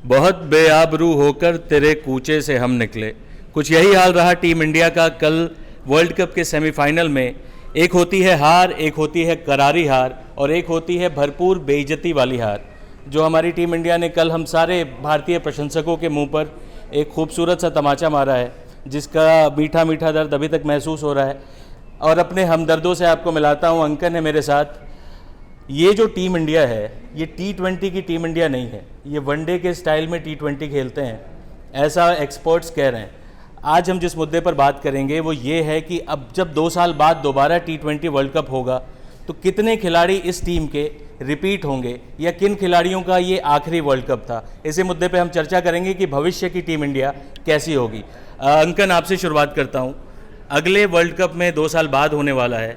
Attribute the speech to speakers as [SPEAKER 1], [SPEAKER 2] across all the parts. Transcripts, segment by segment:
[SPEAKER 1] बहुत बेआबरू होकर तेरे कूचे से हम निकले। कुछ यही हाल रहा टीम इंडिया का कल वर्ल्ड कप के सेमीफाइनल में। एक होती है हार, एक होती है करारी हार और एक होती है भरपूर बेइज्जती वाली हार। जो हमारी टीम इंडिया ने कल हम सारे भारतीय प्रशंसकों के मुंह पर एक खूबसूरत सा तमाचा मारा है, जिसका मीठा मीठा दर्द अभी तक महसूस हो रहा है। और अपने हमदर्दों से आपको मिलाता हूँ, अंकन है मेरे साथ। ये जो टीम इंडिया है, ये T20 की टीम इंडिया नहीं है, ये वनडे के स्टाइल में T20 खेलते हैं, ऐसा एक्सपर्ट्स कह रहे हैं। आज हम जिस मुद्दे पर बात करेंगे वो ये है कि अब जब 2 साल बाद दोबारा T20 वर्ल्ड कप होगा तो कितने खिलाड़ी इस टीम के रिपीट होंगे या किन खिलाड़ियों का ये आखिरी वर्ल्ड कप था। इसी मुद्दे पे हम चर्चा करेंगे कि भविष्य की टीम इंडिया कैसी होगी। अंकन, आपसे शुरुआत करता हूँ। अगले वर्ल्ड कप में 2 साल बाद होने वाला है,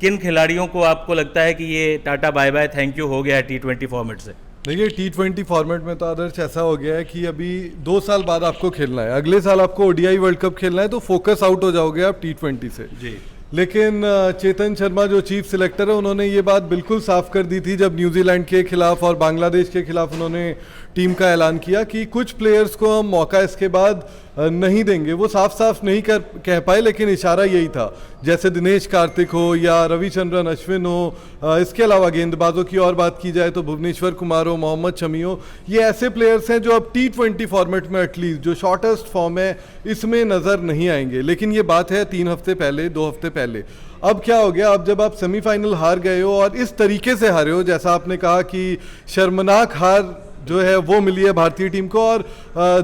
[SPEAKER 1] किन खिलाड़ियों को आपको लगता है कि ये tata bye bye thank you हो गया है T20 फॉर्मेट से?
[SPEAKER 2] देखिए, T20 फॉर्मेट में तो आदर्श ऐसा हो गया है कि अभी 2 साल बाद आपको खेलना है, अगले साल आपको ओडीआई वर्ल्ड कप खेलना है, तो फोकस आउट हो जाओगे आप T20 से
[SPEAKER 1] जी।
[SPEAKER 2] लेकिन चेतन शर्मा जो चीफ सिलेक्टर है, उन्होंने ये बात बिल्कुल साफ कर दी थी जब न्यूजीलैंड के खिलाफ और बांग्लादेश के खिलाफ उन्होंने टीम का ऐलान किया कि कुछ प्लेयर्स को हम मौका इसके बाद नहीं देंगे। वो साफ साफ नहीं कह पाए, लेकिन इशारा यही था। जैसे दिनेश कार्तिक हो या रविचंद्रन अश्विन हो, इसके अलावा गेंदबाजों की और बात की जाए तो भुवनेश्वर कुमार हो, मोहम्मद शमी हो, ये ऐसे प्लेयर्स हैं जो अब T20 फॉर्मेट में एटलीस्ट जो शॉर्टेस्ट फॉर्म है इसमें नज़र नहीं आएंगे। लेकिन ये बात है 3 हफ्ते पहले, 2 हफ्ते पहले। अब क्या हो गया, अब जब आप सेमीफाइनल हार गए हो और इस तरीके से हारे हो, जैसा आपने कहा कि शर्मनाक हार जो है वो मिली है भारतीय टीम को, और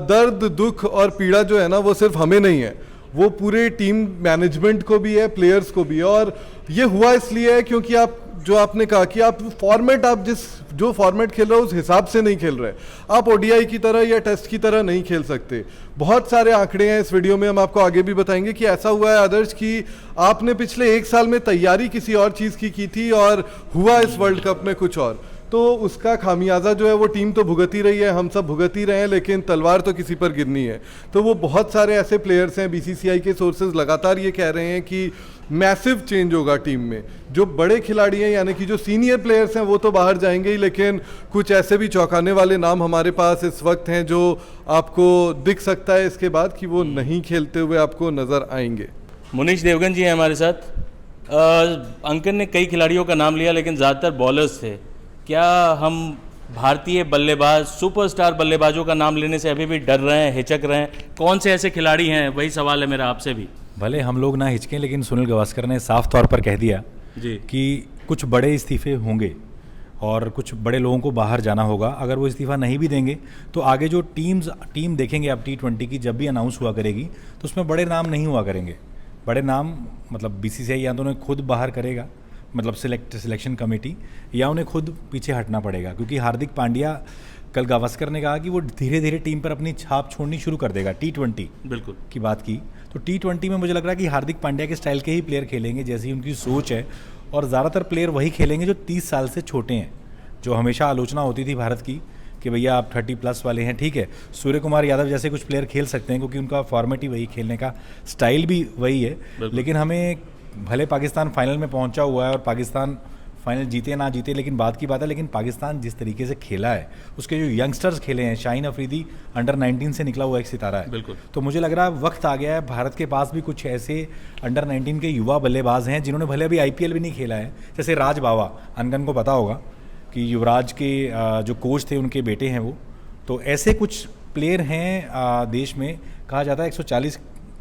[SPEAKER 2] दर्द, दुख और पीड़ा जो है ना, वो सिर्फ हमें नहीं है, वो पूरे टीम मैनेजमेंट को भी है, प्लेयर्स को भी है। और ये हुआ इसलिए है क्योंकि आप जो आपने कहा कि आप फॉर्मेट, आप जो फॉर्मेट खेल रहे हो उस हिसाब से नहीं खेल रहे। आप ओडीआई की तरह या टेस्ट की तरह नहीं खेल सकते। बहुत सारे आंकड़े हैं इस वीडियो में, हम आपको आगे भी बताएंगे कि ऐसा हुआ है आदर्श कि आपने पिछले 1 साल में तैयारी किसी और चीज़ की थी और हुआ इस वर्ल्ड कप में कुछ और, तो उसका खामियाजा जो है वो टीम तो भुगत ही रही है, हम सब भुगत ही रहे हैं, लेकिन तलवार तो किसी पर गिरनी है। तो वो बहुत सारे ऐसे प्लेयर्स हैं, बीसीसीआई के सोर्सेज लगातार ये कह रहे हैं कि मैसिव चेंज होगा टीम में। जो बड़े खिलाड़ी हैं, यानी कि जो सीनियर प्लेयर्स हैं, वो तो बाहर जाएंगे ही, लेकिन कुछ ऐसे भी चौंकाने वाले नाम हमारे पास इस वक्त हैं जो आपको दिख सकता है इसके बाद कि वो नहीं खेलते हुए आपको नज़र आएंगे।
[SPEAKER 1] मुनीश देवगन जी हैं हमारे साथ। अंकन ने कई खिलाड़ियों का नाम लिया, लेकिन ज़्यादातर बॉलर्स थे। क्या हम भारतीय बल्लेबाज, सुपरस्टार बल्लेबाजों का नाम लेने से अभी भी डर रहे हैं, हिचक रहे हैं? कौन से ऐसे खिलाड़ी हैं, वही सवाल है मेरा आपसे भी।
[SPEAKER 3] भले हम लोग ना हिचकें, लेकिन सुनील गावस्कर ने साफ तौर पर कह दिया
[SPEAKER 1] जी
[SPEAKER 3] कि कुछ बड़े इस्तीफे होंगे और कुछ बड़े लोगों को बाहर जाना होगा। अगर वो इस्तीफा नहीं भी देंगे तो आगे जो टीम देखेंगे आप T20 की, जब भी अनाउंस हुआ करेगी तो उसमें बड़े नाम नहीं हुआ करेंगे। बड़े नाम मतलब बीसीसीआई या तो उन्हें खुद बाहर करेगा, मतलब सिलेक्शन कमेटी, या उन्हें खुद पीछे हटना पड़ेगा। क्योंकि हार्दिक पांड्या, कल गावस्कर ने कहा कि वो धीरे धीरे टीम पर अपनी छाप छोड़नी शुरू कर देगा। T20
[SPEAKER 1] बिल्कुल
[SPEAKER 3] की बात की तो T20 में मुझे लग रहा है कि हार्दिक पांड्या के स्टाइल के ही प्लेयर खेलेंगे, जैसी उनकी सोच है, और ज़्यादातर प्लेयर वही खेलेंगे जो 30 साल से छोटे हैं। जो हमेशा आलोचना होती थी भारत की कि भैया आप 30+ वाले हैं, ठीक है, सूर्य कुमार यादव जैसे कुछ प्लेयर खेल सकते हैं क्योंकि उनका फॉर्मेट ही वही, खेलने का स्टाइल भी वही है। लेकिन हमें, भले पाकिस्तान फाइनल में पहुंचा हुआ है और पाकिस्तान फाइनल जीते ना जीते, लेकिन बात की बात है, लेकिन पाकिस्तान जिस तरीके से खेला है, उसके जो यंगस्टर्स खेले हैं, शाहीन अफरीदी अंडर 19 से निकला हुआ एक सितारा है।
[SPEAKER 1] बिल्कुल।
[SPEAKER 3] तो मुझे लग रहा है वक्त आ गया है, भारत के पास भी कुछ ऐसे अंडर 19 के युवा बल्लेबाज हैं जिन्होंने भले अभी IPL भी नहीं खेला है, जैसे राज बावा, अनगन को पता होगा कि युवराज के जो कोच थे उनके बेटे हैं वो। तो ऐसे कुछ प्लेयर हैं देश में, कहा जाता है 140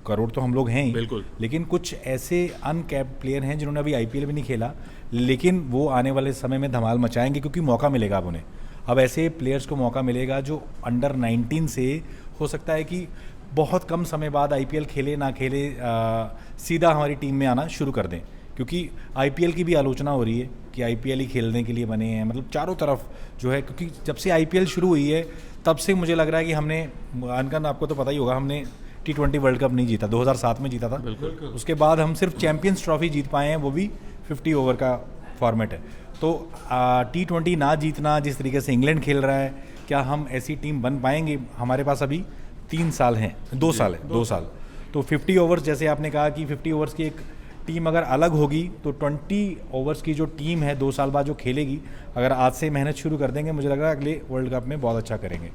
[SPEAKER 3] करोड़ तो हम लोग हैं ही,
[SPEAKER 1] बिल्कुल,
[SPEAKER 3] लेकिन कुछ ऐसे अनकैप्ड प्लेयर हैं जिन्होंने अभी IPL भी नहीं खेला, लेकिन वो आने वाले समय में धमाल मचाएंगे क्योंकि मौका मिलेगा अब उन्हें। अब ऐसे प्लेयर्स को मौका मिलेगा जो अंडर 19 से, हो सकता है कि बहुत कम समय बाद IPL खेले ना खेले, सीधा हमारी टीम में आना शुरू कर दें। क्योंकि IPL की भी आलोचना हो रही है कि IPL ही खेलने के लिए बने हैं, मतलब चारों तरफ जो है, क्योंकि जब से IPL शुरू हुई है तब से मुझे लग रहा है कि हमने, अनकन आपको तो पता ही होगा, हमने T20 वर्ल्ड कप नहीं जीता, 2007 में जीता था। उसके बाद हम सिर्फ चैंपियंस ट्रॉफी जीत पाए हैं, वो भी 50 ओवर का फॉर्मेट है। तो T20 ना जीतना, जिस तरीके से इंग्लैंड खेल रहा है, क्या हम ऐसी टीम बन पाएंगे? हमारे पास अभी 3 साल हैं, 2 साल है, 2 साल। तो 50 ओवर्स, जैसे आपने कहा कि 50 ओवर्स की एक टीम अगर अलग होगी तो 20 ओवर्स की जो टीम है 2 साल बाद जो खेलेगी, अगर आज से मेहनत शुरू कर देंगे, मुझे लग रहा है अगले वर्ल्ड कप में बहुत अच्छा करेंगे।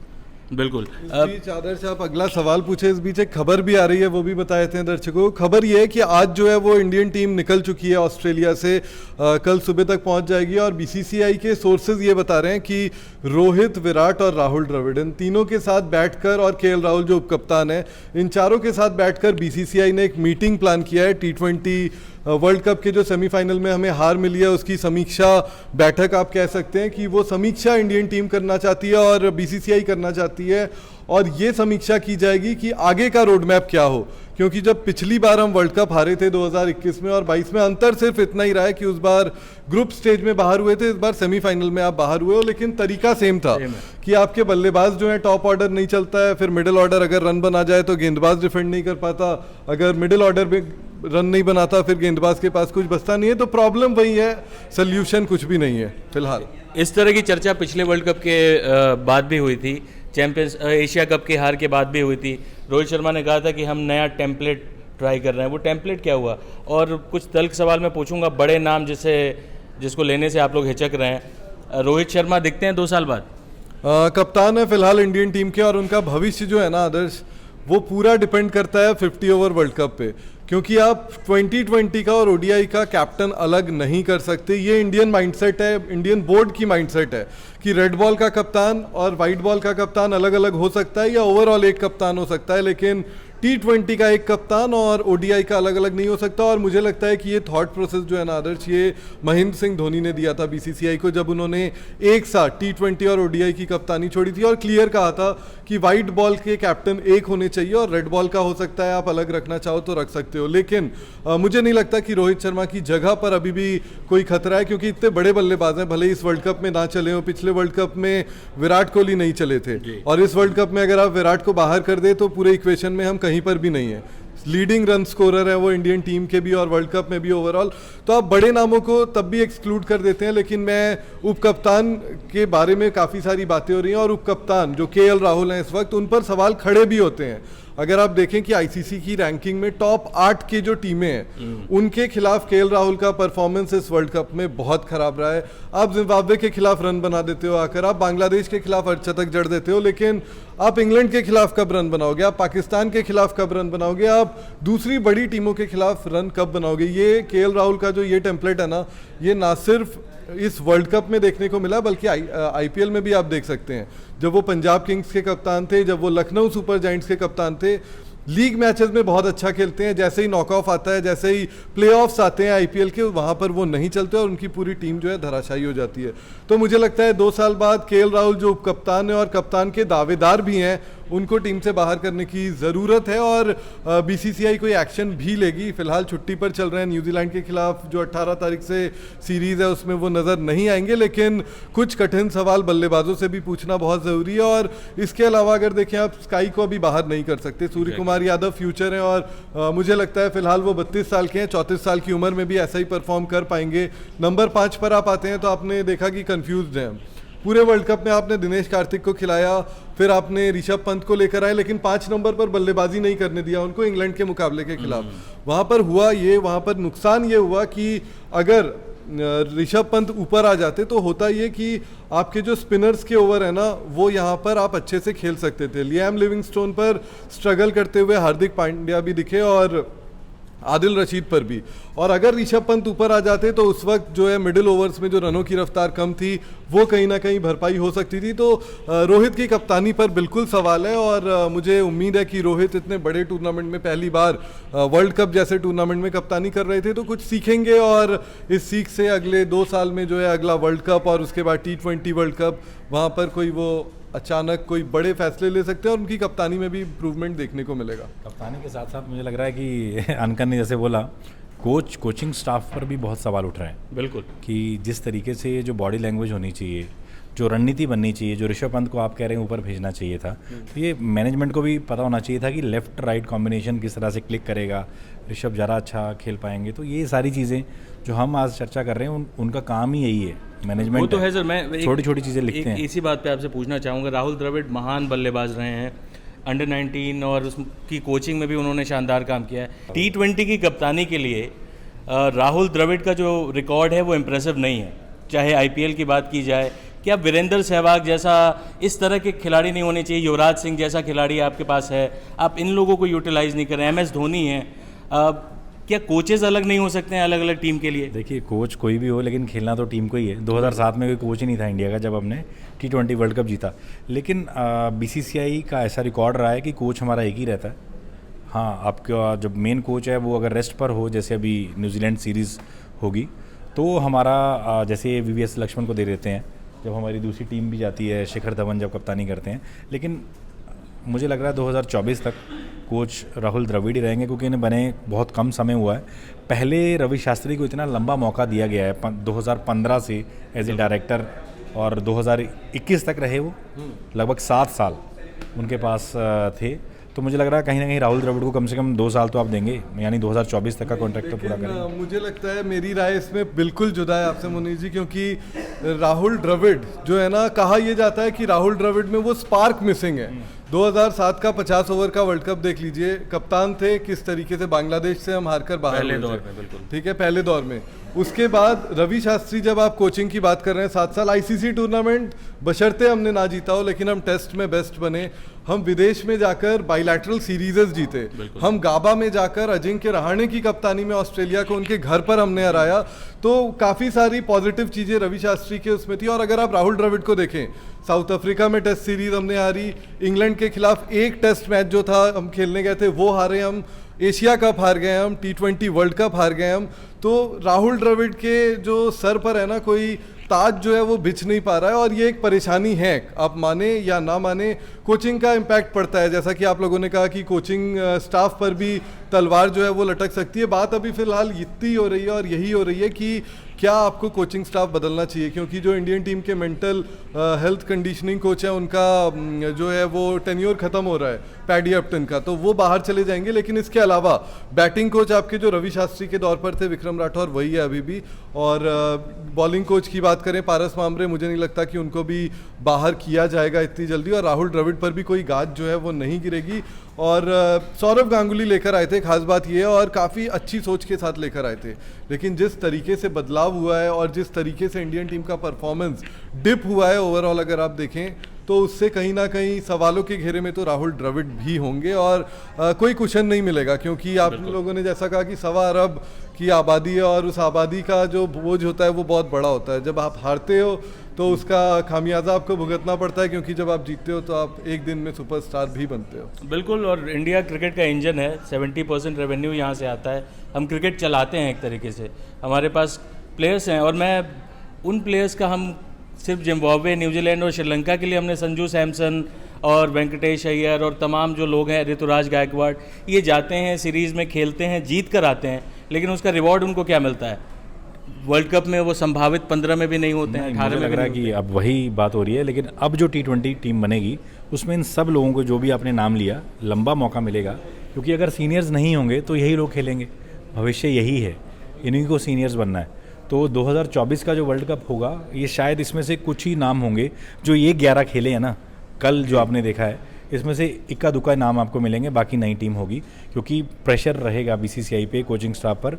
[SPEAKER 1] बिल्कुल।
[SPEAKER 2] इस बीच आदर्श आप अगला सवाल पूछे, इस बीच एक खबर भी आ रही है, वो भी बता देते हैं दर्शकों को। खबर ये है कि आज जो है वो इंडियन टीम निकल चुकी है ऑस्ट्रेलिया से, कल सुबह तक पहुंच जाएगी। और बीसीसीआई के सोर्सेज ये बता रहे हैं कि रोहित, विराट और राहुल द्रविड़, इन तीनों के साथ बैठकर, और केएल राहुल जो उपकप्तान है, इन चारों के साथ बैठकर बीसीसीआई ने एक मीटिंग प्लान किया है। T20 वर्ल्ड कप के जो सेमीफाइनल में हमें हार मिली है उसकी समीक्षा बैठक आप कह सकते हैं कि वो समीक्षा इंडियन टीम करना चाहती है और बीसीसीआई करना चाहती है। और ये समीक्षा की जाएगी कि आगे का रोड मैप क्या हो, क्योंकि जब पिछली बार हम वर्ल्ड कप हारे थे 2021 में और 22 में, अंतर सिर्फ इतना ही रहा है कि उस बार ग्रुप स्टेज में बाहर हुए थे, इस बार सेमीफाइनल में आप बाहर हुए हो, लेकिन तरीका सेम था कि आपके बल्लेबाज जो है टॉप ऑर्डर नहीं चलता है, फिर मिडिल ऑर्डर अगर रन बना जाए तो गेंदबाज डिफेंड नहीं कर पाता, अगर मिडिल ऑर्डर में रन नहीं बनाता फिर गेंदबाज के पास कुछ बचता नहीं है। तो प्रॉब्लम वही है, सोल्यूशन कुछ भी नहीं है फिलहाल।
[SPEAKER 1] इस तरह की चर्चा पिछले वर्ल्ड कप के बाद भी हुई थी, चैंपियंस एशिया कप की हार के बाद भी हुई थी। रोहित शर्मा ने कहा था कि हम नया टेम्पलेट ट्राई कर रहे हैं, वो टेम्पलेट क्या हुआ? और कुछ तल्ख सवाल मैं पूछूंगा, बड़े नाम जिसको लेने से आप लोग हिचक रहे हैं, रोहित शर्मा दिखते हैं 2 साल बाद?
[SPEAKER 2] कप्तान है फिलहाल इंडियन टीम के, और उनका भविष्य जो है ना आदर्श, वो पूरा डिपेंड करता है 50 ओवर वर्ल्ड कप पे, क्योंकि आप 2020 का और ओडीआई का कैप्टन अलग नहीं कर सकते। ये इंडियन माइंडसेट है, इंडियन बोर्ड की माइंडसेट है कि रेड बॉल का कप्तान और वाइट बॉल का कप्तान अलग अलग हो सकता है या ओवरऑल एक कप्तान हो सकता है, लेकिन T20 का एक कप्तान और ओडीआई का अलग अलग नहीं हो सकता। और मुझे लगता है कि ये थॉट प्रोसेस जो है ना आदर्श, ये महेंद्र सिंह धोनी ने दिया था बीसीसीआई को जब उन्होंने एक साथ T20 और ओडीआई की कप्तानी छोड़ी थी और क्लियर कहा था कि वाइट बॉल के कैप्टन एक होने चाहिए और रेड बॉल का हो सकता है आप अलग रखना चाहो तो रख सकते हो। लेकिन मुझे नहीं लगता कि रोहित शर्मा की जगह पर अभी भी कोई खतरा है, क्योंकि इतने बड़े बल्लेबाज हैं, भले इस वर्ल्ड कप में ना चले हो, पिछले वर्ल्ड कप में विराट कोहली नहीं चले थे, और इस वर्ल्ड कप में अगर आप विराट को बाहर कर दे तो पूरे इक्वेशन में हम कहीं पर भी नहीं है। लीडिंग रन स्कोरर है वो इंडियन टीम के भी और वर्ल्ड कप में भी ओवरऑल। तो आप बड़े नामों को तब भी एक्सक्लूड कर देते हैं, लेकिन मैं उपकप्तान के बारे में काफ़ी सारी बातें हो रही हैं और उपकप्तान जो केएल राहुल हैं इस वक्त, उन पर सवाल खड़े भी होते हैं। अगर आप देखें कि आईसीसी की रैंकिंग में टॉप 8 की जो टीमें हैं उनके खिलाफ केएल राहुल का परफॉर्मेंस इस वर्ल्ड कप में बहुत खराब रहा है। आप जिम्बाब्वे के खिलाफ रन बना देते हो आकर, आप बांग्लादेश के खिलाफ अर्धशतक जड़ देते हो, लेकिन आप इंग्लैंड के खिलाफ कब रन बनाओगे, आप पाकिस्तान के खिलाफ कब रन बनाओगे, आप दूसरी बड़ी टीमों के खिलाफ रन कब बनाओगे? ये केएल राहुल का जो ये टेम्पलेट है ना, ये ना सिर्फ इस वर्ल्ड कप में देखने को मिला बल्कि आईपीएल में भी आप देख सकते हैं। जब वो पंजाब किंग्स के कप्तान थे, जब वो लखनऊ सुपर जायंट्स के कप्तान थे, लीग मैचेस में बहुत अच्छा खेलते हैं, जैसे ही नॉकऑफ आता है, जैसे ही प्लेऑफ्स आते हैं आईपीएल के, वहाँ पर वो नहीं चलते और उनकी पूरी टीम जो है धराशायी हो जाती है। तो मुझे लगता है 2 साल बाद केएल राहुल जो उपकप्तान है और कप्तान के दावेदार भी हैं, उनको टीम से बाहर करने की ज़रूरत है और बीसीसीआई कोई एक्शन भी लेगी। फिलहाल छुट्टी पर चल रहे हैं, न्यूजीलैंड के खिलाफ जो 18 तारीख से सीरीज़ है उसमें वो नज़र नहीं आएंगे, लेकिन कुछ कठिन सवाल बल्लेबाजों से भी पूछना बहुत ज़रूरी है। और इसके अलावा अगर देखें आप स्काई को अभी बाहर नहीं कर सकते, सूर्य कुमार यादव फ्यूचर है और मुझे लगता है फिलहाल वो 32 साल के हैं, 34 साल की उम्र में भी ऐसा ही परफॉर्म कर पाएंगे। नंबर 5 पर आप आते हैं तो आपने देखा कि कन्फ्यूज्ड हैं। पूरे वर्ल्ड कप में आपने दिनेश कार्तिक को खिलाया, फिर आपने ऋषभ पंत को लेकर आए, लेकिन 5 नंबर पर बल्लेबाजी नहीं करने दिया उनको इंग्लैंड के मुकाबले के खिलाफ। वहाँ पर हुआ ये, वहाँ पर नुकसान ये हुआ कि अगर ऋषभ पंत ऊपर आ जाते तो होता ये कि आपके जो स्पिनर्स के ओवर है ना, वो यहाँ पर आप अच्छे से खेल सकते थे। लियाम लिविंगस्टोन पर स्ट्रगल करते हुए हार्दिक पांड्या भी दिखे और आदिल रशीद पर भी, और अगर ऋषभ पंत ऊपर आ जाते तो उस वक्त जो है मिडिल ओवर्स में जो रनों की रफ्तार कम थी वो कहीं ना कहीं भरपाई हो सकती थी। तो रोहित की कप्तानी पर बिल्कुल सवाल है और मुझे उम्मीद है कि रोहित इतने बड़े टूर्नामेंट में पहली बार वर्ल्ड कप जैसे टूर्नामेंट में कप्तानी कर रहे थे तो कुछ सीखेंगे और इस सीख से अगले 2 साल में जो है अगला वर्ल्ड कप और उसके बाद T20 वर्ल्ड कप, वहाँ पर कोई वो अचानक कोई बड़े फैसले ले सकते हैं और उनकी कप्तानी में भी इम्प्रूवमेंट देखने को मिलेगा।
[SPEAKER 3] कप्तानी के साथ साथ मुझे लग रहा है कि अनकन ने जैसे बोला, कोचिंग स्टाफ पर भी बहुत सवाल उठ रहे हैं।
[SPEAKER 1] बिल्कुल,
[SPEAKER 3] कि जिस तरीके से जो बॉडी लैंग्वेज होनी चाहिए, जो रणनीति बननी चाहिए, जो ऋषभ पंत को आप कह रहे हैं ऊपर भेजना चाहिए था, तो ये मैनेजमेंट को भी पता होना चाहिए था कि लेफ्ट राइट कॉम्बिनेशन किस तरह से क्लिक करेगा, ऋषभ ज़रा अच्छा खेल पाएंगे। तो ये सारी चीज़ें जो हम आज चर्चा कर रहे हैं उनका काम ही यही है, मैनेजमेंट।
[SPEAKER 1] वो तो है सर, मैं
[SPEAKER 3] छोटी छोटी चीज़ें लिखते हैं।
[SPEAKER 1] इसी बात पे आपसे पूछना चाहूँगा, राहुल द्रविड़ महान बल्लेबाज रहे हैं, अंडर 19 और उसकी कोचिंग में भी उन्होंने शानदार काम किया है। T20 की कप्तानी के लिए राहुल द्रविड़ का जो रिकॉर्ड है वो इम्प्रेसिव नहीं है, चाहे आईपीएल की बात की जाए क्या वीरेंद्र सहवाग जैसा इस तरह के खिलाड़ी नहीं होने चाहिए? युवराज सिंह जैसा खिलाड़ी आपके पास है, आप इन लोगों को यूटिलाइज नहीं कर रहे हैं। MS धोनी है, क्या कोचेज़ अलग नहीं हो सकते हैं अलग अलग टीम के लिए?
[SPEAKER 3] देखिए, कोच कोई भी हो लेकिन खेलना तो टीम को ही है। 2007 में कोई कोच ही नहीं था इंडिया का जब हमने T20 वर्ल्ड कप जीता, लेकिन BCCI का ऐसा रिकॉर्ड रहा है कि कोच हमारा एक ही रहता है। हाँ, आपका जब मेन कोच है वो अगर रेस्ट पर हो, जैसे अभी न्यूजीलैंड सीरीज़ होगी, तो हमारा जैसे VVS लक्ष्मण को दे देते हैं, जब हमारी दूसरी टीम भी जाती है, शिखर धवन जब कप्तानी करते हैं। लेकिन मुझे लग रहा है 2024 तक कोच राहुल द्रविड़ ही रहेंगे, क्योंकि इन्हें बने बहुत कम समय हुआ है। पहले रवि शास्त्री को इतना लंबा मौका दिया गया है 2015 से एज ए डायरेक्टर, और 2021 तक रहे वो, लगभग 7 साल उनके पास थे। तो मुझे लग रहा है कहीं ना कहीं राहुल द्रविड़ को कम से कम 2 साल तो आप देंगे, यानी 2024 तक का कॉन्ट्रैक्ट तो पूरा करेंगे।
[SPEAKER 2] मुझे लगता है मेरी राय इसमें बिल्कुल जुदा है आपसे मुनीष जी, क्योंकि राहुल द्रविड़ जो है ना, कहा यह जाता है कि राहुल द्रविड़ में वो स्पार्क मिसिंग है। 2007 का 50 ओवर का वर्ल्ड कप देख लीजिए, कप्तान थे, किस तरीके से बांग्लादेश से हम हारकर बाहर
[SPEAKER 1] पहले
[SPEAKER 2] हुए
[SPEAKER 1] दौर
[SPEAKER 2] थे।
[SPEAKER 1] में, बिल्कुल
[SPEAKER 2] ठीक है, पहले दौर में। उसके बाद रवि शास्त्री, जब आप कोचिंग की बात कर रहे हैं, 7 साल ICC टूर्नामेंट बशर्ते हमने ना जीता हो, लेकिन हम टेस्ट में बेस्ट बने। हम विदेश में जाकर बाइलैटरल सीरीजेस जीते। हम गाबा में जाकर अजिंक्य रहाणे की कप्तानी में ऑस्ट्रेलिया को उनके घर पर हमने हराया। तो काफ़ी सारी पॉजिटिव चीज़ें रवि शास्त्री के उसमें थी। और अगर आप राहुल द्रविड़ को देखें, साउथ अफ्रीका में टेस्ट सीरीज हमने हारी, इंग्लैंड के खिलाफ एक टेस्ट मैच जो था हम खेलने गए थे वो हारे हम, एशिया कप हार गए हम, T20 वर्ल्ड कप हार गए हम। तो राहुल द्रविड़ के जो सर पर है ना, कोई ताज जो है वो बिछ नहीं पा रहा है, और ये एक परेशानी है। आप माने या ना माने, कोचिंग का इम्पैक्ट पड़ता है। जैसा कि आप लोगों ने कहा कि कोचिंग स्टाफ पर भी तलवार जो है वो लटक सकती है। बात अभी फिलहाल इतनी हो रही है और यही हो रही है कि क्या आपको कोचिंग स्टाफ बदलना चाहिए, क्योंकि जो इंडियन टीम के मेंटल हेल्थ कंडीशनिंग कोच हैं, उनका जो है वो टेन्योर ख़त्म हो रहा है, पैडी अपटन का, तो वो बाहर चले जाएंगे। लेकिन इसके अलावा बैटिंग कोच आपके जो रवि शास्त्री के दौर पर थे, विक्रम राठौर, वही है अभी भी। और बॉलिंग कोच की बात करें, पारस मामरे, मुझे नहीं लगता कि उनको भी बाहर किया जाएगा इतनी जल्दी। और राहुल द्रविड़ पर भी कोई गाज जो है वो नहीं गिरेगी। और सौरव गांगुली लेकर आए थे, खास बात ये है, और काफ़ी अच्छी सोच के साथ लेकर आए थे। लेकिन जिस तरीके से बदलाव हुआ है और जिस तरीके से इंडियन टीम का परफॉर्मेंस डिप हुआ है ओवरऑल, अगर आप देखें तो उससे कहीं ना कहीं सवालों के घेरे में तो राहुल द्रविड़ भी होंगे। और कोई कुशन नहीं मिलेगा, क्योंकि आप लोगों ने जैसा कहा कि 1.25 अरब की आबादी है, और उस आबादी का जो बोझ होता है वो बहुत बड़ा होता है। जब आप हारते हो तो उसका खामियाजा आपको भुगतना पड़ता है, क्योंकि जब आप जीतते हो तो आप एक दिन में सुपरस्टार भी बनते हो।
[SPEAKER 1] बिल्कुल, और इंडिया क्रिकेट का इंजन है, 70% रेवेन्यू यहाँ से आता है। हम क्रिकेट चलाते हैं एक तरीके से, हमारे पास प्लेयर्स हैं। और मैं उन प्लेयर्स का, हम सिर्फ जिम्बाब्वे, न्यूजीलैंड और श्रीलंका के लिए हमने संजू सैमसन और वेंकटेश अय्यर और तमाम जो लोग हैं, ऋतुराज गायकवाड़, ये जाते हैं सीरीज़ में, खेलते हैं, जीत कर आते हैं, लेकिन उसका रिवॉर्ड उनको क्या मिलता है? वर्ल्ड कप में वो संभावित 15 में भी नहीं होते हैं, 18 में
[SPEAKER 3] लग रहा है कि अब वही बात हो रही है। लेकिन अब जो T20 टीम बनेगी उसमें इन सब लोगों को, जो भी आपने नाम लिया, लंबा मौका मिलेगा, क्योंकि अगर सीनियर्स नहीं होंगे तो यही लोग खेलेंगे। भविष्य यही है, इन्हीं को सीनियर्स बनना है। तो 2024 का जो वर्ल्ड कप होगा, ये शायद इसमें से कुछ ही नाम होंगे जो ये 11 खेले हैं ना, कल जो आपने देखा है, इसमें से इक्का दुक्का नाम आपको मिलेंगे, बाकी नई टीम होगी। क्योंकि प्रेशर रहेगा BCCI पे, कोचिंग स्टाफ पर,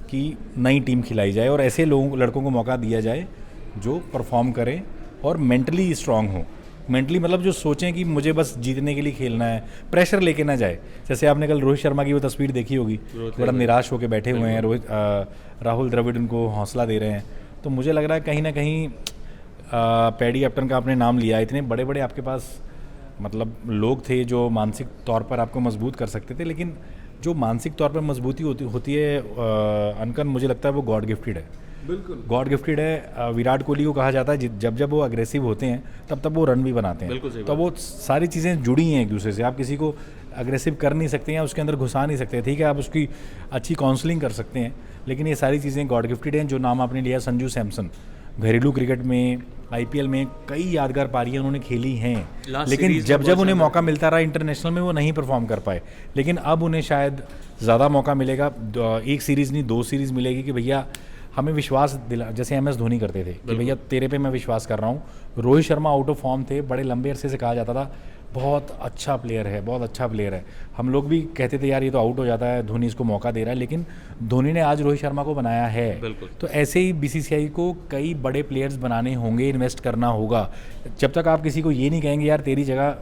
[SPEAKER 3] कि नई टीम खिलाई जाए और ऐसे लोगों, लड़कों को मौका दिया जाए जो परफॉर्म करें और मेंटली स्ट्रांग हो। मेंटली मतलब जो सोचें कि मुझे बस जीतने के लिए खेलना है, प्रेशर लेके ना जाए। जैसे आपने कल रोहित शर्मा की वो तस्वीर देखी होगी, बड़ा निराश होकर बैठे हुए हैं, राहुल द्रविड़ उनको हौसला दे रहे हैं। तो मुझे लग रहा है कहीं ना कहीं पैडी अपटन का आपने नाम लिया, इतने बड़े बड़े आपके पास मतलब लोग थे जो मानसिक तौर पर आपको मजबूत कर सकते थे। लेकिन जो मानसिक तौर पर मजबूती होती है अनकन, मुझे लगता है वो गॉड गिफ्टेड है।
[SPEAKER 2] बिल्कुल
[SPEAKER 3] गॉड गिफ्टेड है। विराट कोहली को कहा जाता है जब वो अग्रेसिव होते हैं तब वो रन भी बनाते हैं। तो वो सारी चीज़ें जुड़ी हैं एक दूसरे से। आप किसी को अग्रेसिव कर नहीं सकते हैं, उसके अंदर घुसा नहीं सकते। ठीक है, आप उसकी अच्छी काउंसलिंग कर सकते हैं, लेकिन ये सारी चीज़ें गॉड गिफ्टेड हैं। जो नाम आपने लिया, संजू सैमसन, घरेलू क्रिकेट में, IPL में कई यादगार पारियां उन्होंने खेली हैं, लेकिन जब उन्हें मौका मिलता रहा इंटरनेशनल में, वो नहीं परफॉर्म कर पाए। लेकिन अब उन्हें शायद ज़्यादा मौका मिलेगा, एक सीरीज़ नहीं 2 सीरीज़ मिलेगी कि भैया हमें विश्वास दिला, जैसे MS धोनी करते थे कि भैया तेरे पे मैं विश्वास कर रहा हूँ। Rohit Sharma out of form थे, बड़े लंबे अरसे से कहा जाता था बहुत अच्छा प्लेयर है, बहुत अच्छा प्लेयर है। हम लोग भी कहते थे यार ये तो आउट हो जाता है, धोनी इसको मौका दे रहा है, लेकिन धोनी ने आज रोहित शर्मा को बनाया है।
[SPEAKER 1] बिल्कुल।
[SPEAKER 3] तो ऐसे ही बीसीसीआई को कई बड़े प्लेयर्स बनाने होंगे, इन्वेस्ट करना होगा। जब तक आप किसी को ये नहीं कहेंगे यार तेरी जगह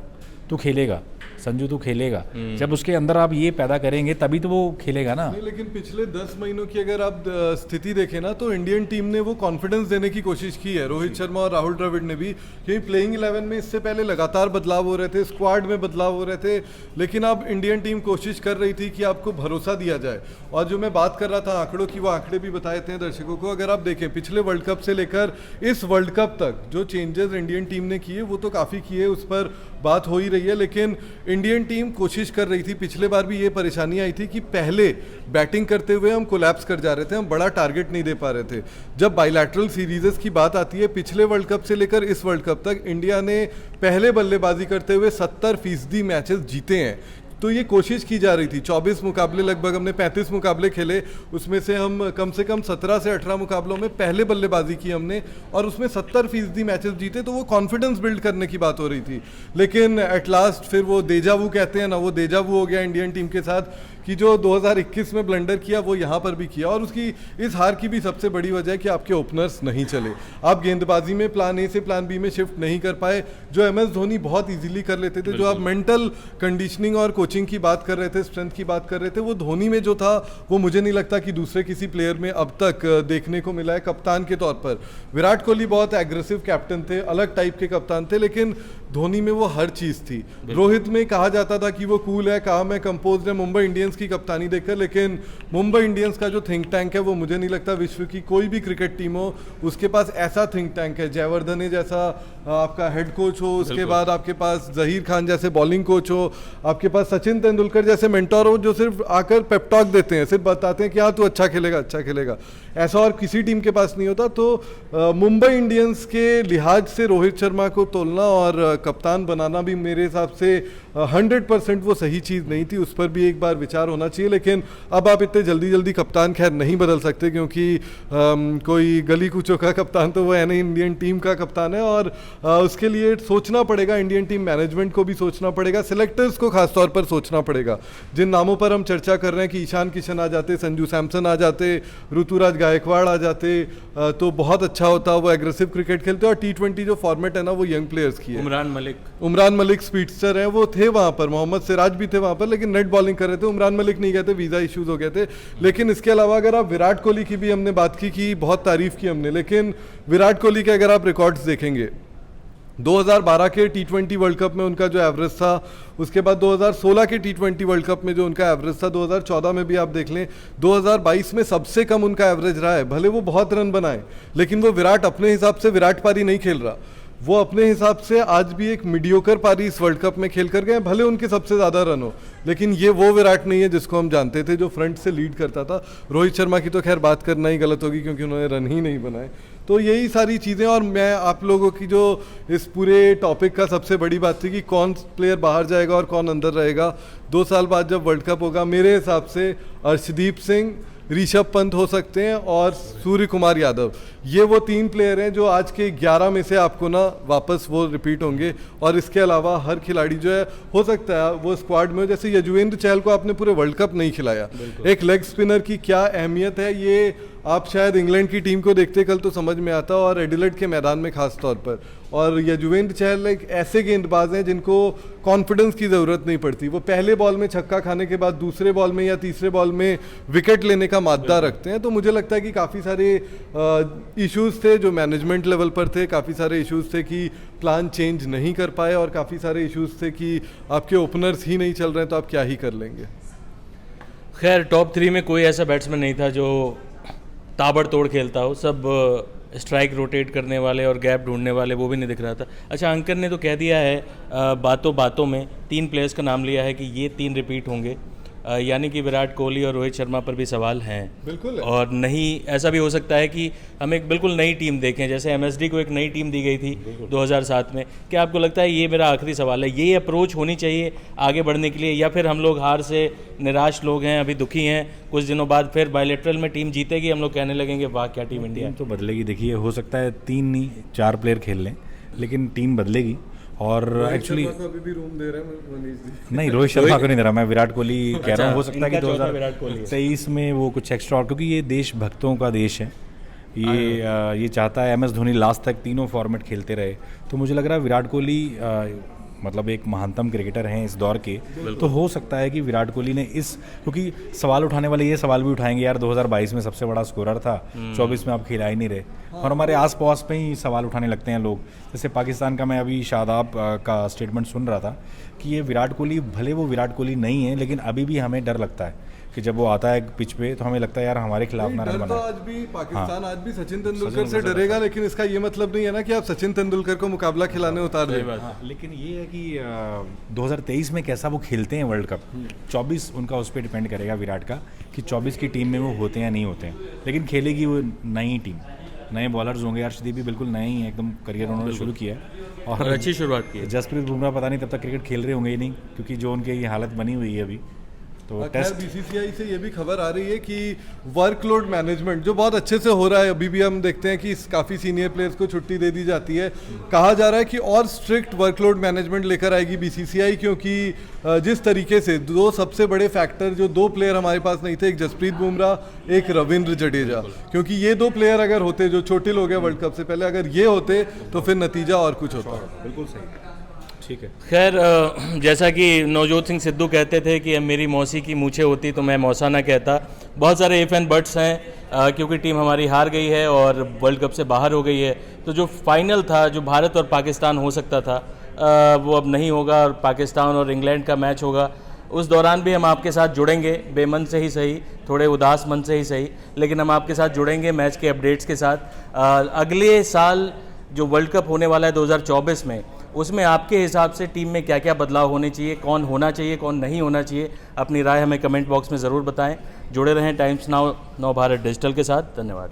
[SPEAKER 3] तू खेलेगा, संजू तू खेलेगा, जब उसके अंदर आप ये पैदा करेंगे तभी तो वो खेलेगा ना।
[SPEAKER 2] नहीं, लेकिन पिछले 10 महीनों की अगर आप स्थिति देखें ना, तो इंडियन टीम ने वो कॉन्फिडेंस देने की कोशिश की है, रोहित शर्मा और राहुल द्रविड़ ने भी, क्योंकि प्लेइंग 11 में इससे पहले लगातार बदलाव हो रहे थे, स्क्वाड में बदलाव हो रहे थे, लेकिन अब इंडियन टीम कोशिश कर रही थी कि आपको भरोसा दिया जाए। और जो मैं बात कर रहा था आंकड़ों की, वो आंकड़े भी बताए थे दर्शकों को। अगर आप देखें पिछले वर्ल्ड कप से लेकर इस वर्ल्ड कप तक जो चेंजेस इंडियन टीम ने किए वो तो काफ़ी किए, उस पर बात हो ही रही है, लेकिन इंडियन टीम कोशिश कर रही थी। पिछले बार भी ये परेशानी आई थी कि पहले बैटिंग करते हुए हम कोलैप्स कर जा रहे थे, हम बड़ा टारगेट नहीं दे पा रहे थे। जब बायलैटरल सीरीजेस की बात आती है, पिछले वर्ल्ड कप से लेकर इस वर्ल्ड कप तक इंडिया ने पहले बल्लेबाजी करते हुए 70% मैचेस जीते हैं। तो ये कोशिश की जा रही थी। 24 मुकाबले लगभग हमने 35 मुकाबले खेले, उसमें से हम कम से कम 17 से 18 मुकाबलों में पहले बल्लेबाजी की हमने, और उसमें 70% मैचेस जीते। तो वो कॉन्फिडेंस बिल्ड करने की बात हो रही थी, लेकिन एट लास्ट फिर वो देजावू कहते हैं ना, वो देजावू हो गया इंडियन टीम के साथ कि जो 2021 में ब्लंडर किया वो यहाँ पर भी किया। और उसकी इस हार की भी सबसे बड़ी वजह है कि आपके ओपनर्स नहीं चले, आप गेंदबाजी में प्लान ए से प्लान बी में शिफ्ट नहीं कर पाए, जो MS धोनी बहुत इजीली कर लेते थे। जो आप मेंटल कंडीशनिंग और कोचिंग की बात कर रहे थे, स्ट्रेंथ की बात कर रहे थे, वो धोनी में जो था वो मुझे नहीं लगता कि दूसरे किसी प्लेयर में अब तक देखने को मिला है। कप्तान के तौर पर विराट कोहली बहुत एग्रेसिव कैप्टन थे, अलग टाइप के कप्तान थे, लेकिन धोनी में वो हर चीज़ थी। रोहित में कहा जाता था कि वो कूल है, काम है, कंपोज है मुंबई इंडियंस की कप्तानी देखकर, लेकिन मुंबई इंडियंस का जो थिंक टैंक है वो मुझे नहीं लगता विश्व की कोई भी क्रिकेट टीम हो उसके पास ऐसा थिंक टैंक है। जयवर्धने जैसा आपका हेड कोच हो, उसके बाद आपके पास जहीर खान जैसे बॉलिंग कोच हो, आपके पास सचिन तेंदुलकर जैसे मेंटोर हो, जो सिर्फ आकर पेपटॉक देते हैं, सिर्फ बताते हैं कि हाँ तू अच्छा खेलेगा, अच्छा खेलेगा। ऐसा और किसी टीम के पास नहीं होता। तो मुंबई इंडियंस के लिहाज से रोहित शर्मा को तोलना और कप्तान बनाना भी मेरे हिसाब से 100% वो सही चीज़ नहीं थी, उस पर भी एक बार विचार होना चाहिए। लेकिन अब आप इतने जल्दी जल्दी कप्तान खैर नहीं बदल सकते, क्योंकि कोई गली कूचों का कप्तान तो वो है नहीं, इंडियन टीम का कप्तान है। और उसके लिए सोचना पड़ेगा, इंडियन टीम मैनेजमेंट को भी सोचना पड़ेगा, सिलेक्टर्स को खासतौर पर सोचना पड़ेगा। जिन नामों पर हम चर्चा कर रहे हैं कि ईशान किशन आ जाते, संजू सैमसन आ जाते, ऋतुराज गायकवाड़ आ जाते, तो बहुत अच्छा होता। वो एग्रेसिव क्रिकेट खेलते हैं और T20 जो फॉर्मेट है ना वो यंग प्लेयर्स की है। उमरान मलिक स्पीडस्टर हैं, वो थे वहाँ पर, मोहम्मद सिराज भी थे वहाँ पर, लेकिन नेट बॉलिंग कर रहे थे। उमरान मलिक नहीं गए थे, वीज़ा इश्यूज हो गए थे। लेकिन इसके अलावा अगर आप विराट कोहली की भी हमने बात की बहुत तारीफ की हमने, लेकिन विराट कोहली के अगर आप रिकॉर्ड्स देखेंगे 2012 के T20 वर्ल्ड कप में उनका जो एवरेज था, उसके बाद 2016 के T20 वर्ल्ड कप में जो उनका एवरेज था, 2014 में भी आप देख लें, 2022 में सबसे कम उनका एवरेज रहा है। भले वो बहुत रन बनाए, लेकिन वो विराट अपने हिसाब से विराट पारी नहीं खेल रहा, वो अपने हिसाब से आज भी एक मीडियोकर पारी इस वर्ल्ड कप में खेल कर गए। भले उनके सबसे ज़्यादा रन हो, लेकिन ये वो विराट नहीं है जिसको हम जानते थे, जो फ्रंट से लीड करता था। रोहित शर्मा की तो खैर बात करना ही गलत होगी, क्योंकि उन्होंने रन ही नहीं बनाए। तो यही सारी चीज़ें, और मैं आप लोगों की जो इस पूरे टॉपिक का सबसे बड़ी बात थी कि कौन प्लेयर बाहर जाएगा और कौन अंदर रहेगा। 2 साल बाद जब वर्ल्ड कप होगा, मेरे हिसाब से अर्शदीप सिंह, ऋषभ पंत हो सकते हैं और सूर्य कुमार यादव, ये वो 3 प्लेयर हैं जो आज के 11 में से आपको ना वापस वो रिपीट होंगे। और इसके अलावा हर खिलाड़ी जो है हो सकता है वो स्क्वाड में हो। जैसे यजुवेंद्र चहल को आपने पूरे वर्ल्ड कप नहीं खिलाया, एक लेग स्पिनर की क्या अहमियत है ये आप शायद इंग्लैंड की टीम को देखते कल तो समझ में आता, और एडिलेड के मैदान में खास तौर पर। और यजुवेंद्र चहल एक ऐसे गेंदबाज हैं जिनको कॉन्फिडेंस की ज़रूरत नहीं पड़ती, वो पहले बॉल में छक्का खाने के बाद दूसरे बॉल में या तीसरे बॉल में विकेट लेने का मादा रखते हैं। तो मुझे लगता है कि काफ़ी सारे इश्यूज़ थे जो मैनेजमेंट लेवल पर थे, काफ़ी सारे इश्यूज़ थे कि प्लान चेंज नहीं कर पाए, और काफ़ी सारे इश्यूज़ थे कि आपके ओपनर्स ही नहीं चल रहे हैं तो आप क्या ही कर लेंगे।
[SPEAKER 1] खैर टॉप 3 में कोई ऐसा बैट्समैन नहीं था जो ताबड़तोड़ खेलता हो, सब स्ट्राइक रोटेट करने वाले और गैप ढूंढने वाले, वो भी नहीं दिख रहा था। अच्छा, अंकन ने तो कह दिया है बातों बातों में 3 प्लेयर्स का नाम लिया है कि ये 3 रिपीट होंगे, यानी कि विराट कोहली और रोहित शर्मा पर भी सवाल हैं।
[SPEAKER 2] बिल्कुल है।
[SPEAKER 1] और नहीं, ऐसा भी हो सकता है कि हम एक बिल्कुल नई टीम देखें, जैसे MSD को एक नई टीम दी गई थी 2007 में। क्या आपको लगता है, ये मेरा आखिरी सवाल है, ये अप्रोच होनी चाहिए आगे बढ़ने के लिए, या फिर हम लोग हार से निराश लोग हैं, अभी दुखी हैं, कुछ दिनों बाद फिर बायलैटरल में टीम जीतेगी, हम लोग कहने लगेंगे वाह क्या टीम इंडिया।
[SPEAKER 3] तो बदलेगी, देखिए हो सकता है 3 नहीं 4 प्लेयर खेल लें, लेकिन टीम बदलेगी। और एक्चुअली
[SPEAKER 2] शर्मा को अभी भी रूम दे रहे हैं मनीष जी।
[SPEAKER 3] नहीं, रोहित शर्मा को नहीं दे रहा मैं, विराट कोहली कह रहा हूँ। हो सकता है कि
[SPEAKER 1] इनका चौथा विराट कोहली है।
[SPEAKER 3] 2023 में वो कुछ एक्स्ट्रा, क्योंकि ये देश भक्तों का देश है, ये चाहता है MS धोनी लास्ट तक तीनों फॉर्मेट खेलते रहे। तो मुझे लग रहा है विराट कोहली मतलब एक महानतम क्रिकेटर हैं इस दौर के, तो हो सकता है कि विराट कोहली ने इस, क्योंकि सवाल उठाने वाले ये सवाल भी उठाएंगे यार 2022 में सबसे बड़ा स्कोरर था, 24 में आप खिला ही नहीं रहे, और हमारे आसपास पे ही सवाल उठाने लगते हैं लोग। जैसे पाकिस्तान का मैं अभी शादाब का स्टेटमेंट सुन रहा था कि ये विराट कोहली, भले वो विराट कोहली नहीं है, लेकिन अभी भी हमें डर लगता है कि जब वो आता है पिच पे तो हमें लगता है यार हमारे खिलाफ ना रन
[SPEAKER 2] डर तो
[SPEAKER 3] बनाए।
[SPEAKER 2] आज भी पाकिस्तान आज भी सचिन तेंदुलकर से डरेगा, लेकिन इसका ये मतलब नहीं है ना कि आप सचिन तेंदुलकर को मुकाबला खिलाने उतार दें।
[SPEAKER 3] हाँ, लेकिन ये है कि 2023 में कैसा वो खेलते हैं वर्ल्ड कप, 24 उनका उस पर डिपेंड करेगा विराट का कि 24 की टीम में वो होते हैं या नहीं होते हैं। लेकिन खेलेगी वो नई टीम, नए बॉलर्स होंगे। अर्शदीप भी बिल्कुल नए ही है, एकदम करियर उन्होंने शुरू किया है
[SPEAKER 1] और अच्छी शुरुआत की है।
[SPEAKER 3] जसप्रीत बुमराह पता नहीं तब तक क्रिकेट खेल रहे होंगे ही नहीं, क्योंकि जो उनकी ये हालत बनी हुई है अभी। तो टेस्ट
[SPEAKER 2] बीसीसीआई से ये भी खबर आ रही है कि वर्कलोड मैनेजमेंट जो बहुत अच्छे से हो रहा है, अभी भी हम देखते हैं कि काफ़ी सीनियर प्लेयर्स को छुट्टी दे दी जाती है। कहा जा रहा है कि और स्ट्रिक्ट वर्कलोड मैनेजमेंट लेकर आएगी बीसीसीआई, क्योंकि जिस तरीके से दो सबसे बड़े फैक्टर, जो दो प्लेयर हमारे पास नहीं थे, एक जसप्रीत बुमराह, एक रविंद्र जडेजा, क्योंकि ये दो प्लेयर अगर होते जो चोटिल हो गए वर्ल्ड कप से पहले, अगर ये होते तो फिर नतीजा और कुछ होता।
[SPEAKER 3] बिल्कुल सही, ठीक है।
[SPEAKER 1] खैर जैसा कि नवजोत सिंह सिद्धू कहते थे कि मेरी मौसी की मूछें होती तो मैं मौसा ना कहता। बहुत सारे इफ एंड बट्स हैं, क्योंकि टीम हमारी हार गई है और वर्ल्ड कप से बाहर हो गई है। तो जो फाइनल था, जो भारत और पाकिस्तान हो सकता था, वो अब नहीं होगा और पाकिस्तान और इंग्लैंड का मैच होगा। उस दौरान भी हम आपके साथ जुड़ेंगे, बेमन से ही सही, थोड़े उदास मन से ही सही, लेकिन हम आपके साथ जुड़ेंगे मैच के अपडेट्स के साथ। अगले साल जो वर्ल्ड कप होने वाला है 2024 में, उसमें आपके हिसाब से टीम में क्या क्या बदलाव होने चाहिए, कौन होना चाहिए, कौन नहीं होना चाहिए, अपनी राय हमें कमेंट बॉक्स में ज़रूर बताएं। जुड़े रहें टाइम्स नाउ नव भारत डिजिटल के साथ। धन्यवाद।